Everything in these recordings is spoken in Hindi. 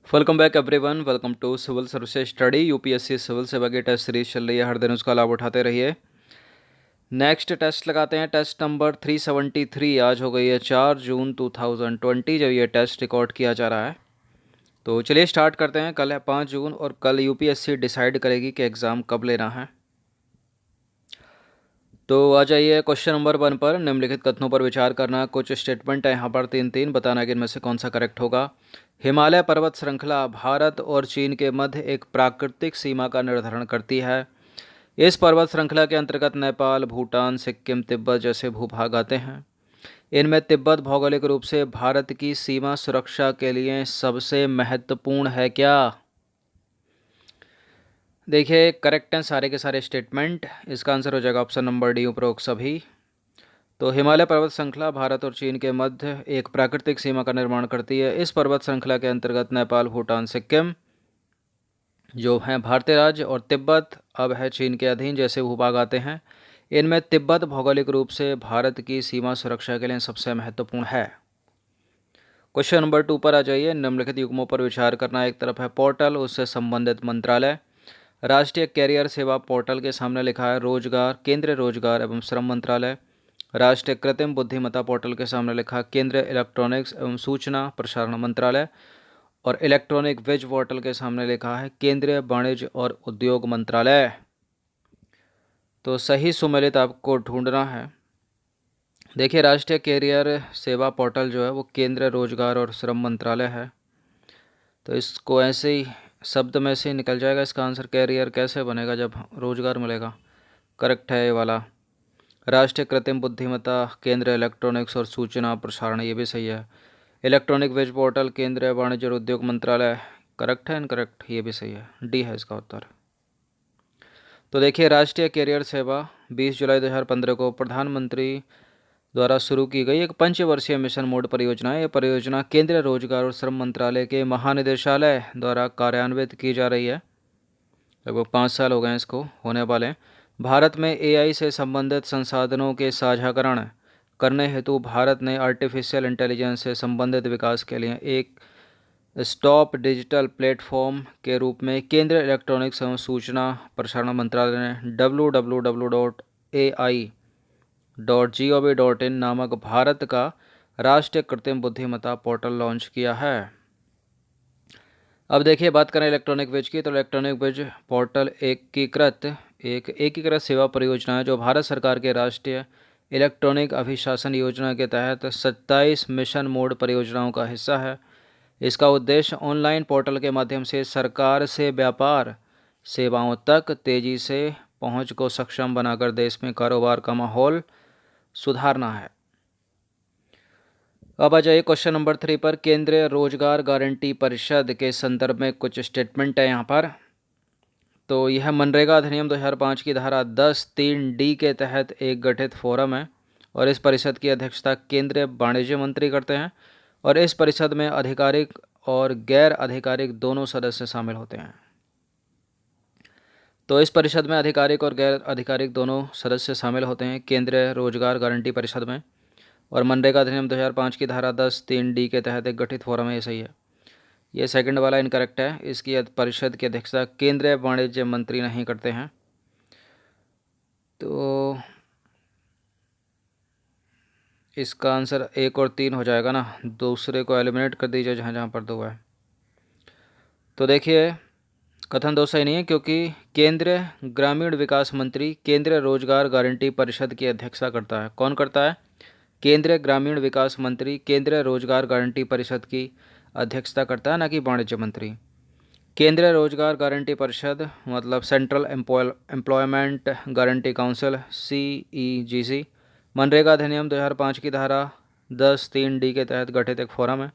Welcome back everyone. Welcome to civil services study. UPSC civil सेवा की टेस्ट सीरीज चल रही है, हर दिन उसका लाभ उठाते रहिए। नेक्स्ट टेस्ट लगाते हैं, टेस्ट नंबर 373। आज हो गई है 4 जून 2020 जब ये टेस्ट रिकॉर्ड किया जा रहा है। तो चलिए स्टार्ट करते हैं। कल है 5 जून और कल यूपीएससी डिसाइड करेगी कि एग्ज़ाम कब लेना है। तो आ जाइए क्वेश्चन नंबर 1 पर। निम्नलिखित कथनों पर विचार करना। कुछ स्टेटमेंट है यहाँ पर तीन तीन, बताना कि इनमें से कौन सा करेक्ट होगा। हिमालय पर्वत श्रृंखला भारत और चीन के मध्य एक प्राकृतिक सीमा का निर्धारण करती है। इस पर्वत श्रृंखला के अंतर्गत नेपाल, भूटान, सिक्किम, तिब्बत जैसे भूभाग आते हैं। इनमें तिब्बत भौगोलिक रूप से भारत की सीमा सुरक्षा के लिए सबसे महत्वपूर्ण है क्या? देखिए करेक्ट हैं सारे के सारे स्टेटमेंट। इसका आंसर हो जाएगा ऑप्शन नंबर डी, उपरोक्त सभी। तो हिमालय पर्वत श्रृंखला भारत और चीन के मध्य एक प्राकृतिक सीमा का निर्माण करती है। इस पर्वत श्रृंखला के अंतर्गत नेपाल, भूटान, सिक्किम जो हैं भारतीय राज्य और तिब्बत अब है चीन के अधीन जैसे भूभाग आते हैं। इनमें तिब्बत भौगोलिक रूप से भारत की सीमा सुरक्षा के लिए सबसे महत्वपूर्ण है। क्वेश्चन नंबर 2 पर आ जाइए। निम्नलिखित युग्मों पर विचार करना। एक तरफ है पोर्टल, उससे संबंधित मंत्रालय। राष्ट्रीय कैरियर सेवा पोर्टल के सामने लिखा है रोजगार, केंद्रीय रोजगार एवं श्रम मंत्रालय। राष्ट्रीय कृत्रिम बुद्धिमत्ता पोर्टल के सामने लिखा केंद्रीय इलेक्ट्रॉनिक्स एवं सूचना प्रसारण मंत्रालय। और इलेक्ट्रॉनिक वेज पोर्टल के सामने लिखा है केंद्रीय वाणिज्य और उद्योग मंत्रालय। तो सही सुमेलित आपको ढूंढना है। देखिए राष्ट्रीय कैरियर सेवा पोर्टल जो है वो केंद्रीय रोजगार और श्रम मंत्रालय है। तो इसको ऐसे ही शब्द में से निकल जाएगा इसका आंसर। कैरियर कैसे बनेगा जब रोजगार मिलेगा। करेक्ट है ये वाला। राष्ट्रीय कृत्रिम बुद्धिमत्ता केंद्रीय इलेक्ट्रॉनिक्स और सूचना प्रसारण, ये भी सही है। इलेक्ट्रॉनिक वेज पोर्टल केंद्रीय वाणिज्य और उद्योग मंत्रालय, करेक्ट है इनकरेक्ट, ये भी सही है, डी है इसका उत्तर। तो देखिए राष्ट्रीय कैरियर सेवा 20 जुलाई 2015 को प्रधानमंत्री द्वारा शुरू की गई एक पंचवर्षीय मिशन मोड परियोजना है। यह परियोजना केंद्रीय रोजगार और श्रम मंत्रालय के महानिदेशालय द्वारा कार्यान्वित की जा रही है। लगभग 5 साल हो गए हैं इसको होने वाले। भारत में एआई से संबंधित संसाधनों के साझाकरण करने हेतु भारत ने आर्टिफिशियल इंटेलिजेंस से संबंधित विकास के लिए एक स्टॉप डिजिटल प्लेटफॉर्म के रूप में केंद्रीय इलेक्ट्रॉनिक्स एवं सूचना प्रसारण मंत्रालय ने www.ai.gov.in नामक भारत का राष्ट्रीय कृत्रिम बुद्धिमत्ता पोर्टल लॉन्च किया है। अब देखिए बात करें इलेक्ट्रॉनिक वेज की, तो इलेक्ट्रॉनिक वेज पोर्टल एक एकीकृत सेवा परियोजना है जो भारत सरकार के राष्ट्रीय इलेक्ट्रॉनिक अभिशासन योजना के तहत 27 मिशन मोड परियोजनाओं का हिस्सा है। इसका उद्देश्य ऑनलाइन पोर्टल के माध्यम से सरकार से व्यापार सेवाओं तक तेजी से पहुंच को सक्षम बनाकर देश में कारोबार का माहौल सुधारना है। अब आ जाइए क्वेश्चन नंबर 3 पर। केंद्रीय रोजगार गारंटी परिषद के संदर्भ में कुछ स्टेटमेंट है यहाँ पर। तो यह मनरेगा अधिनियम 2005 की धारा 10(3)(d) के तहत एक गठित फोरम है और इस परिषद की अध्यक्षता केंद्रीय वाणिज्य मंत्री करते हैं। और इस परिषद में आधिकारिक और गैर आधिकारिक दोनों सदस्य शामिल होते हैं। तो इस परिषद में आधिकारिक और गैर आधिकारिक दोनों सदस्य शामिल होते हैं केंद्रीय रोजगार गारंटी परिषद में। और मनरेगा अधिनियम 2005 की धारा 10(3)(d) के तहत एक गठित फोरम है, ये सही है। ये सेकंड वाला इनकरेक्ट है। इसकी परिषद की अध्यक्षता केंद्रीय वाणिज्य मंत्री नहीं करते हैं। तो इसका आंसर 1 और 3 हो जाएगा ना, दूसरे को एलिमिनेट कर दीजिए जहाँ जहाँ पर 2 है। तो देखिए कथन 2 सही नहीं है क्योंकि केंद्रीय ग्रामीण विकास मंत्री केंद्रीय रोजगार गारंटी परिषद की अध्यक्षता करता है। कौन करता है? केंद्रीय ग्रामीण विकास मंत्री केंद्रीय रोजगार गारंटी परिषद की अध्यक्षता करता है, ना कि वाणिज्य मंत्री। केंद्रीय रोजगार गारंटी परिषद मतलब central employment guarantee council CEGC MNREGA अधिनियम 2005 की धारा 10(3)(d) के तहत गठित एक फोरम है।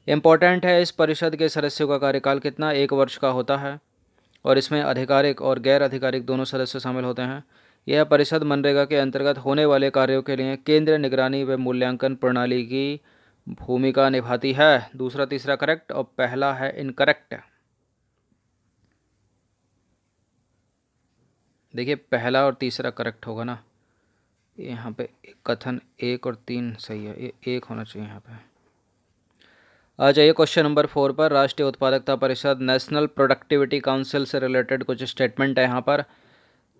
इम्पोर्टेंट है, इस परिषद के सदस्यों का कार्यकाल कितना 1 वर्ष का होता है और इसमें आधिकारिक और गैर आधिकारिक दोनों सदस्य शामिल होते हैं। यह परिषद मनरेगा के अंतर्गत होने वाले कार्यों के लिए केंद्रीय निगरानी व मूल्यांकन प्रणाली की भूमिका निभाती है। दूसरा तीसरा करेक्ट और पहला है इनकरेक्ट। देखिए पहला और तीसरा करेक्ट होगा ना। यहाँ पे कथन 1 और 3 सही है, ये 1 होना चाहिए यहाँ पे। आ जाइए क्वेश्चन नंबर 4 पर। राष्ट्रीय उत्पादकता परिषद नेशनल प्रोडक्टिविटी काउंसिल से रिलेटेड कुछ स्टेटमेंट है यहाँ पर।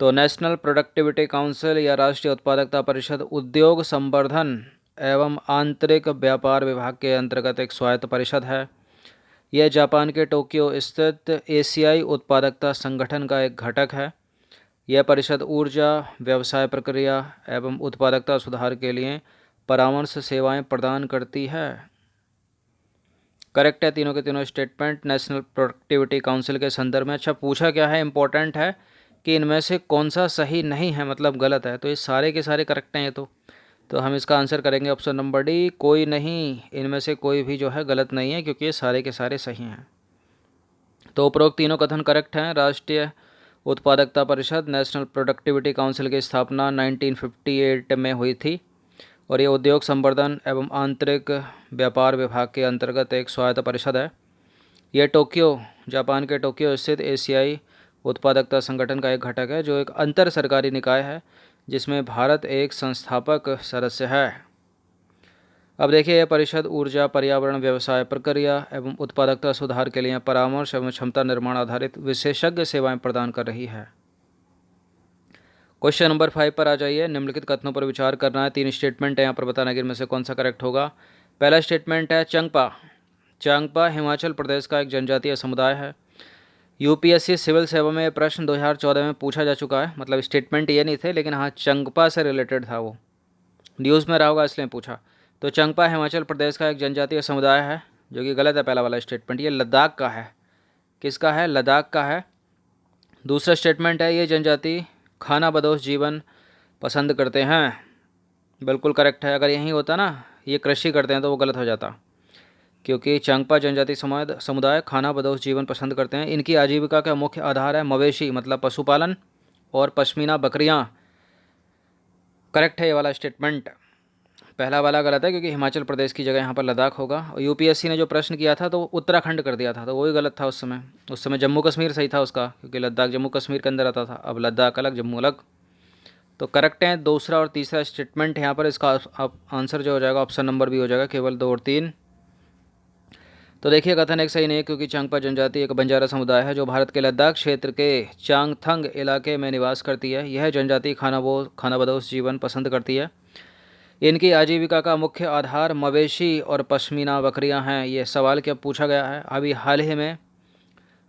तो नेशनल प्रोडक्टिविटी काउंसिल या राष्ट्रीय उत्पादकता परिषद उद्योग संवर्धन एवं आंतरिक व्यापार विभाग के अंतर्गत एक स्वायत्त परिषद है। यह जापान के टोक्यो स्थित एशियाई उत्पादकता संगठन का एक घटक है। यह परिषद ऊर्जा, व्यवसाय प्रक्रिया एवं उत्पादकता सुधार के लिए परामर्श सेवाएं प्रदान करती है। करेक्ट है तीनों के तीनों स्टेटमेंट नेशनल प्रोडक्टिविटी काउंसिल के संदर्भ में। अच्छा, पूछा क्या है, इंपॉर्टेंट है कि इनमें से कौन सा सही नहीं है, मतलब गलत है। तो ये सारे के सारे करेक्ट हैं ये तो हम इसका आंसर करेंगे ऑप्शन नंबर डी, कोई नहीं, इनमें से कोई भी जो है गलत नहीं है, क्योंकि ये सारे के सारे सही हैं। तो उपरोक्त तीनों कथन करेक्ट हैं। राष्ट्रीय उत्पादकता परिषद नेशनल प्रोडक्टिविटी काउंसिल की स्थापना 1958 में हुई थी और ये उद्योग संवर्धन एवं आंतरिक व्यापार विभाग के अंतर्गत एक स्वायत्त परिषद है। ये टोक्यो, जापान के टोक्यो स्थित एशियाई उत्पादकता संगठन का एक घटक है, जो एक अंतर सरकारी निकाय है जिसमें भारत एक संस्थापक सदस्य है। अब देखिए, यह परिषद ऊर्जा, पर्यावरण, व्यवसाय प्रक्रिया एवं उत्पादकता सुधार के लिए परामर्श एवं क्षमता निर्माण आधारित विशेषज्ञ सेवाएं प्रदान कर रही है। क्वेश्चन नंबर 5 पर आ जाइए। निम्नलिखित कथनों पर विचार करना है। 3 स्टेटमेंट है यहाँ पर, बताना कि इनमें से कौन सा करेक्ट होगा। पहला स्टेटमेंट है चंगपा। चांगपा हिमाचल प्रदेश का एक जनजातीय समुदाय है। यूपीएससी सिविल सेवा में प्रश्न 2014 में पूछा जा चुका है, मतलब स्टेटमेंट ये नहीं थे, लेकिन हाँ चंगपा से रिलेटेड था, वो न्यूज़ में रहा होगा इसलिए पूछा। तो चंगपा हिमाचल प्रदेश का एक जनजातीय समुदाय है, जो कि गलत है पहला वाला स्टेटमेंट। ये लद्दाख का है। किसका है? लद्दाख का है। दूसरा स्टेटमेंट है ये जनजाति खानाबदोश जीवन पसंद करते हैं। बिल्कुल करेक्ट है। अगर यही होता ना ये कृषि करते हैं तो वो गलत हो जाता, क्योंकि चांगपा जनजाति समुदाय खानाबदोश जीवन पसंद करते हैं। इनकी आजीविका का मुख्य आधार है मवेशी, मतलब पशुपालन, और पश्मीना बकरियां। करेक्ट है ये वाला स्टेटमेंट। पहला वाला गलत है, क्योंकि हिमाचल प्रदेश की जगह यहाँ पर लद्दाख होगा। और यूपीएससी ने जो प्रश्न किया था तो उत्तराखंड कर दिया था, तो वही गलत था उस समय जम्मू कश्मीर सही था उसका, क्योंकि लद्दाख जम्मू कश्मीर के अंदर आता था। अब लद्दाख अलग, जम्मू अलग। तो करेक्ट है दूसरा और तीसरा स्टेटमेंट यहाँ पर। इसका आंसर जो हो जाएगा ऑप्शन नंबर भी हो जाएगा, केवल 2 और 3। तो देखिए, कथन एक सही नहीं है, क्योंकि चांगपा जनजाति एक बंजारा समुदाय है जो भारत के लद्दाख क्षेत्र के चांगथंग इलाके में निवास करती है। यह जनजाति खानाबदोश जीवन पसंद करती है। इनकी आजीविका का मुख्य आधार मवेशी और पश्मीना बकरियां हैं। ये सवाल क्या पूछा गया है, अभी हाल ही में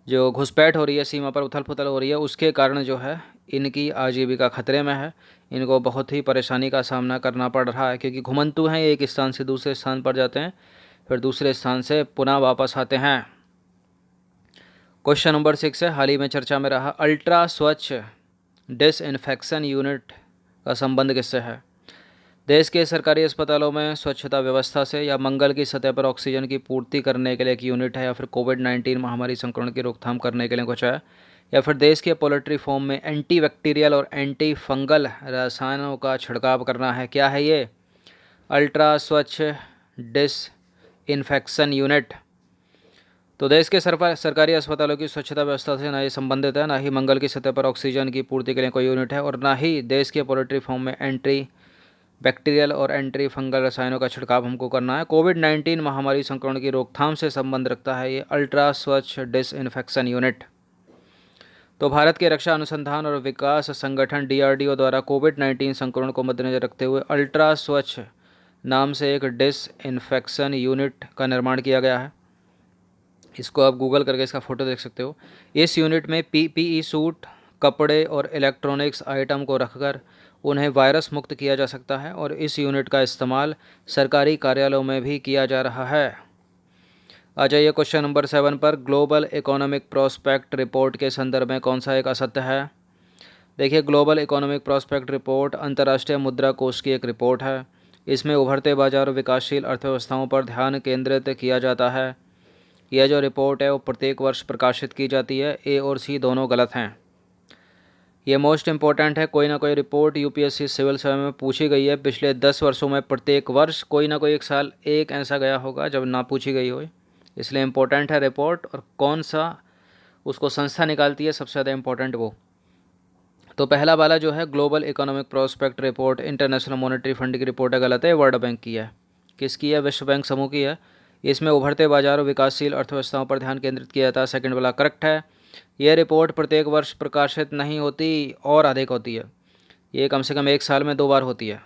जो घुसपैठ हो रही है, सीमा पर उथल पुथल हो रही है, उसके कारण जो है इनकी आजीविका खतरे में है। इनको बहुत ही परेशानी का सामना करना पड़ रहा है, क्योंकि घुमंतु हैं, एक स्थान से दूसरे स्थान पर जाते हैं, फिर दूसरे स्थान से पुनः वापस आते हैं। क्वेश्चन नंबर 6 है, हाल ही में चर्चा में रहा अल्ट्रा स्वच्छ डिसइंफेक्शन यूनिट का संबंध किससे है? देश के सरकारी अस्पतालों में स्वच्छता व्यवस्था से, या मंगल की सतह पर ऑक्सीजन की पूर्ति करने के लिए एक यूनिट है, या फिर कोविड-19 महामारी संक्रमण की रोकथाम करने के लिए कुछ है, या फिर देश के पोल्ट्री फार्म में एंटी बैक्टीरियल और एंटी फंगल रसायनों का छिड़काव करना है। क्या है ये? अल्ट्रा स्वच्छ डिसइंफेक्शन यूनिट। तो देश के सरकारी अस्पतालों की स्वच्छता व्यवस्था से ना ही संबंधित है, ना ही मंगल की सतह पर ऑक्सीजन की पूर्ति के लिए कोई यूनिट है, और ना ही देश के पोल्ट्री फार्म में एंटी बैक्टीरियल और एंटी फंगल रसायनों का छिड़काव हमको करना है। कोविड-19 महामारी संक्रमण की रोकथाम से संबंध रखता है ये अल्ट्रा स्वच्छ डिसइंफेक्शन यूनिट। तो भारत के रक्षा अनुसंधान और विकास संगठन डीआरडीओ द्वारा कोविड-19 संक्रमण को मद्देनजर रखते हुए अल्ट्रा स्वच्छ नाम से एक डिसइंफेक्शन यूनिट का निर्माण किया गया है। इसको आप गूगल करके इसका फ़ोटो देख सकते हो। इस यूनिट में पीपीई सूट, कपड़े और इलेक्ट्रॉनिक्स आइटम को रखकर उन्हें वायरस मुक्त किया जा सकता है, और इस यूनिट का इस्तेमाल सरकारी कार्यालयों में भी किया जा रहा है। आ जाइए क्वेश्चन नंबर 7 पर। ग्लोबल इकोनॉमिक प्रोस्पेक्ट रिपोर्ट के संदर्भ में कौन सा एक असत्य है? देखिए, ग्लोबल इकोनॉमिक प्रोस्पेक्ट रिपोर्ट अंतर्राष्ट्रीय मुद्रा कोष की एक रिपोर्ट है। इसमें उभरते बाजार और विकासशील अर्थव्यवस्थाओं पर ध्यान केंद्रित किया जाता है। यह जो रिपोर्ट है वो प्रत्येक वर्ष प्रकाशित की जाती है। ए और सी दोनों गलत हैं। ये मोस्ट इम्पॉर्टेंट है। कोई ना कोई रिपोर्ट यूपीएससी सिविल सेवा में पूछी गई है पिछले 10 वर्षों में। प्रत्येक वर्ष कोई ना कोई एक साल एक ऐसा गया होगा जब ना पूछी गई हो, इसलिए इम्पोर्टेंट है रिपोर्ट, और कौन सा उसको संस्था निकालती है सबसे ज़्यादा इम्पोर्टेंट वो। तो पहला वाला जो है global economic prospect report international monetary fund की रिपोर्ट है, गलत है, वर्ल्ड बैंक की है। किसकी है? विश्व बैंक समूह की है। इसमें उभरते बाजार और विकासशील अर्थव्यवस्थाओं पर ध्यान केंद्रित किया जाता है। सेकंड वाला करेक्ट है। यह रिपोर्ट प्रत्येक वर्ष प्रकाशित नहीं होती और अधिक होती है। ये कम से कम एक साल में 2 बार होती है।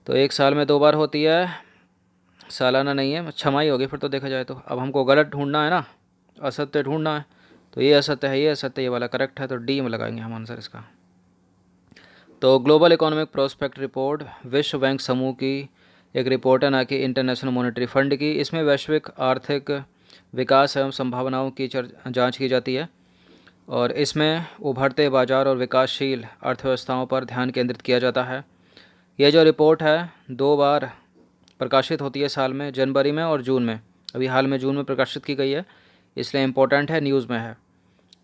तो एक साल में 2 बार होती है, सालाना नहीं है, छमाही होगी फिर तो देखा जाए तो। अब हमको गलत ढूंढना है ना, असत्य ढूंढना है। तो ये असत्य है, ये असत्य, ये वाला करेक्ट है, तो डी में लगाएंगे हम आंसर इसका। तो ग्लोबल इकोनॉमिक प्रोस्पेक्ट रिपोर्ट विश्व बैंक समूह की एक रिपोर्ट है, ना कि इंटरनेशनल मॉनेटरी फंड की। इसमें वैश्विक आर्थिक विकास एवं संभावनाओं की जांच की जाती है और इसमें उभरते बाजार और विकासशील अर्थव्यवस्थाओं पर ध्यान केंद्रित किया जाता है। यह जो रिपोर्ट है 2 बार प्रकाशित होती है साल में, जनवरी में और जून में। अभी हाल में जून में प्रकाशित की गई है, इसलिए इम्पोर्टेंट है, न्यूज़ में है।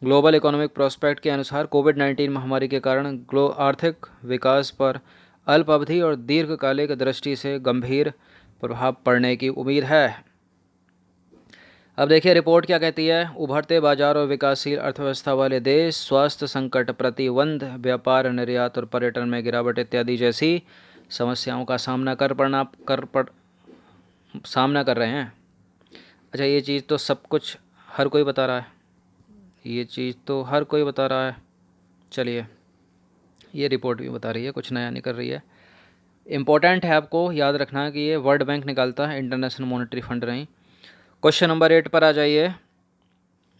ग्लोबल इकोनॉमिक प्रोस्पेक्ट के अनुसार कोविड-19 महामारी के कारण आर्थिक विकास पर अल्प अवधि और दीर्घकालिक दृष्टि से गंभीर प्रभाव पड़ने की उम्मीद है। अब देखिए रिपोर्ट क्या कहती है। उभरते बाजार और विकासशील अर्थव्यवस्था वाले देश स्वास्थ्य संकट, प्रतिबंध, व्यापार, निर्यात और पर्यटन में गिरावट इत्यादि जैसी समस्याओं का सामना कर रहे हैं। अच्छा, ये चीज़ तो सब कुछ हर कोई बता रहा है, ये चीज़ तो हर कोई बता रहा है। चलिए, ये रिपोर्ट भी बता रही है, कुछ नया नहीं कर रही है। इम्पोर्टेंट है, आपको याद रखना कि ये वर्ल्ड बैंक निकालता है, इंटरनेशनल मॉनेटरी फंड नहीं। क्वेश्चन नंबर 8 पर आ जाइए।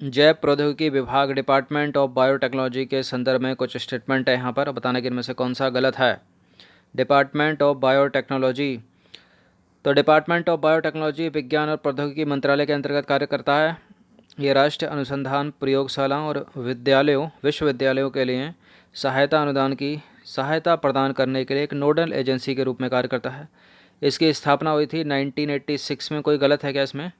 जैव प्रौद्योगिकी विभाग, डिपार्टमेंट ऑफ बायोटेक्नोलॉजी के संदर्भ में कुछ स्टेटमेंट है यहाँ पर, बताना कि इनमें से कौन सा गलत है। डिपार्टमेंट ऑफ बायोटेक्नोलॉजी, तो डिपार्टमेंट ऑफ बायोटेक्नोलॉजी विज्ञान और प्रौद्योगिकी मंत्रालय के अंतर्गत कार्य करता है। ये राष्ट्रीय अनुसंधान प्रयोगशालाओं और विश्वविद्यालयों के लिए सहायता प्रदान करने के लिए एक नोडल एजेंसी के रूप में कार्य करता है। इसकी स्थापना हुई थी 1986 में। कोई गलत है क्या इसमें?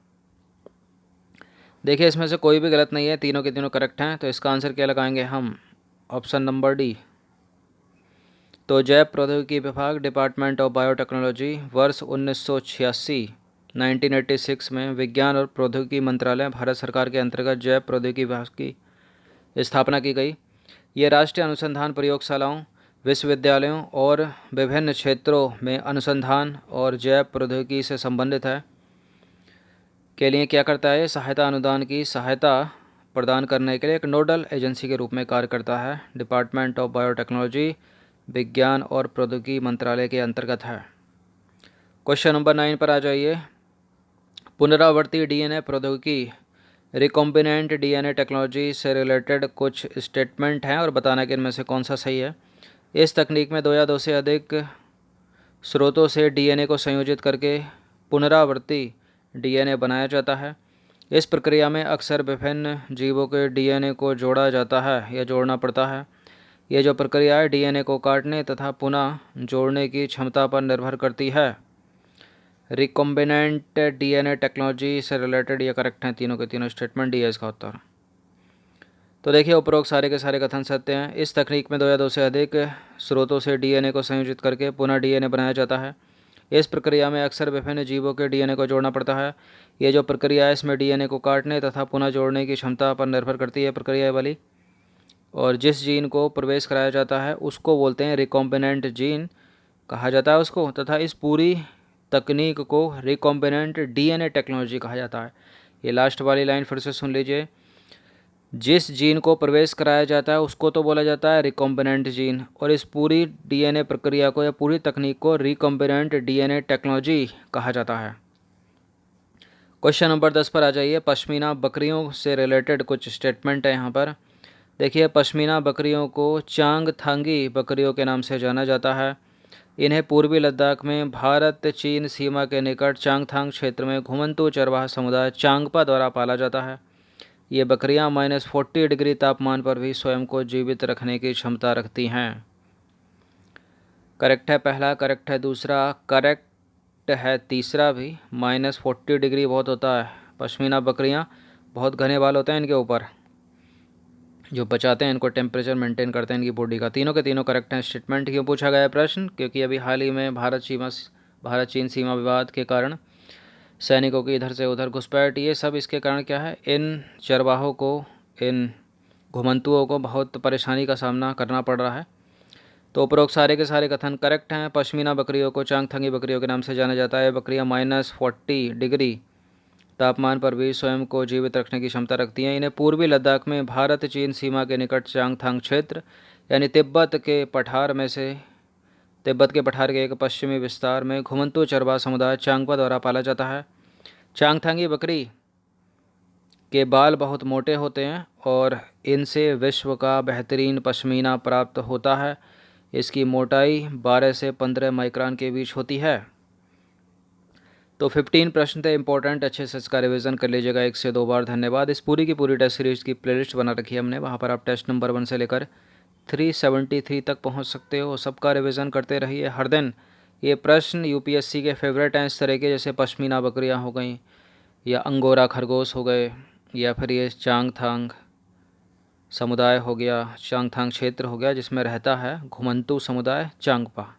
देखिए, इसमें से कोई भी गलत नहीं है, तीनों के तीनों करेक्ट हैं। तो इसका आंसर क्या लगाएंगे हम? Option number D. तो जैव प्रौद्योगिकी विभाग, डिपार्टमेंट ऑफ बायोटेक्नोलॉजी, वर्ष 1986 में विज्ञान और प्रौद्योगिकी मंत्रालय, भारत सरकार के अंतर्गत जैव प्रौद्योगिकी विभाग की स्थापना की गई। ये राष्ट्रीय अनुसंधान प्रयोगशालाओं, विश्वविद्यालयों और विभिन्न क्षेत्रों में अनुसंधान और जैव प्रौद्योगिकी से संबंधित है के लिए क्या करता है? अनुदान की सहायता प्रदान करने के लिए एक नोडल एजेंसी के रूप में कार्य करता है। डिपार्टमेंट ऑफ बायोटेक्नोलॉजी विज्ञान और प्रौद्योगिकी मंत्रालय के अंतर्गत है। क्वेश्चन नंबर 9 पर आ जाइए। पुनरावर्ती डीएनए प्रौद्योगिकी, रिकॉम्बिनेंट डीएनए टेक्नोलॉजी से रिलेटेड कुछ स्टेटमेंट हैं और बताना कि इनमें से कौन सा सही है। इस तकनीक में 2 या 2 से अधिक स्रोतों से डीएनए को संयोजित करके पुनरावर्ती डीएनए बनाया जाता है। इस प्रक्रिया में अक्सर विभिन्न जीवों के डीएनए को जोड़ा जाता है या जोड़ना पड़ता है। यह जो प्रक्रिया है डीएनए को काटने तथा पुनः जोड़ने की क्षमता पर निर्भर करती है। रिकॉम्बिनेंट डीएनए टेक्नोलॉजी से रिलेटेड ये करेक्ट हैं, तीनों के तीनों स्टेटमेंट, डी है इसका उत्तर। तो देखिए, उपरोक्त सारे के सारे कथन सत्य हैं। इस तकनीक में 2 या 2 से अधिक स्रोतों से डीएनए को संयोजित करके पुनः डीएनए बनाया जाता है। इस प्रक्रिया में अक्सर विभिन्न जीवों के डीएनए को जोड़ना पड़ता है। ये जो प्रक्रिया है इसमें डीएनए को काटने तथा पुनः जोड़ने की क्षमता पर निर्भर करती है प्रक्रिया वाली। और जिस जीन को प्रवेश कराया जाता है उसको बोलते हैं रिकॉम्बिनेंट जीन कहा जाता है उसको, तथा इस पूरी तकनीक को रिकॉम्बिनेंट डीएनए टेक्नोलॉजी कहा जाता है। ये लास्ट वाली लाइन फिर से सुन लीजिए। जिस जीन को प्रवेश कराया जाता है उसको तो बोला जाता है रिकॉम्बिनेंट जीन, और इस पूरी डीएनए प्रक्रिया को या पूरी तकनीक को रिकॉम्बिनेंट डीएनए टेक्नोलॉजी कहा जाता है। क्वेश्चन नंबर 10 पर आ जाइए। पश्मीना बकरियों से रिलेटेड कुछ स्टेटमेंट है यहाँ पर। देखिए, पश्मीना बकरियों को चांगथांगी बकरियों के नाम से जाना जाता है। इन्हें पूर्वी लद्दाख में भारत चीन सीमा के निकट चांगथांग क्षेत्र में घुमंतू चरवाहा समुदाय चांगपा द्वारा पाला जाता है। ये बकरियां -40 डिग्री तापमान पर भी स्वयं को जीवित रखने की क्षमता रखती हैं। करेक्ट है पहला, करेक्ट है दूसरा, करेक्ट है तीसरा भी। -40 डिग्री बहुत होता है। पश्मीना बकरियां बहुत घने बाल होते हैं इनके ऊपर, जो बचाते हैं इनको, टेम्परेचर मेंटेन करते हैं इनकी बॉडी का। तीनों के तीनों करेक्ट हैं स्टेटमेंट। क्यों पूछा गया प्रश्न? क्योंकि अभी हाल ही में भारत चीन सीमा विवाद के कारण सैनिकों की इधर से उधर घुसपैठ, ये सब इसके कारण क्या है, इन चरवाहों को, इन घुमंतुओं को बहुत परेशानी का सामना करना पड़ रहा है। तो उपरोक्त सारे के सारे कथन करेक्ट हैं। पश्मीना बकरियों को चांगथंगी बकरियों के नाम से जाना जाता है। बकरियां -40 डिग्री तापमान पर भी स्वयं को जीवित रखने की क्षमता रखती हैं। इन्हें पूर्वी लद्दाख में भारत चीन सीमा के निकट चांगथांग क्षेत्र यानी तिब्बत के पठार के एक पश्चिमी विस्तार में घुमंतू चरवाहा समुदाय चांगपा द्वारा पाला जाता है। चांगथांगी बकरी के बाल बहुत मोटे होते हैं और इनसे विश्व का बेहतरीन पश्मीना प्राप्त होता है। इसकी मोटाई 12 से 15 माइक्रोन के बीच होती है। तो 15 प्रश्न थे इंपॉर्टेंट, अच्छे से इसका रिवीजन कर लीजिएगा 1 से 2 बार। धन्यवाद। इस पूरी की पूरी टेस्ट सीरीज़ की प्लेलिस्ट बना रखी है हमने, वहाँ पर आप टेस्ट नंबर 1 से लेकर 373 तक पहुँच सकते हो। सबका रिवीजन करते रहिए हर दिन। ये प्रश्न यूपीएससी के फेवरेट हैं इस तरह के, जैसे पश्मीना बकरियाँ हो गई या अंगोरा खरगोश हो गए या फिर ये चांगथांग समुदाय हो गया, चांगथांग क्षेत्र हो गया जिसमें रहता है घुमंतू समुदाय चांगपा।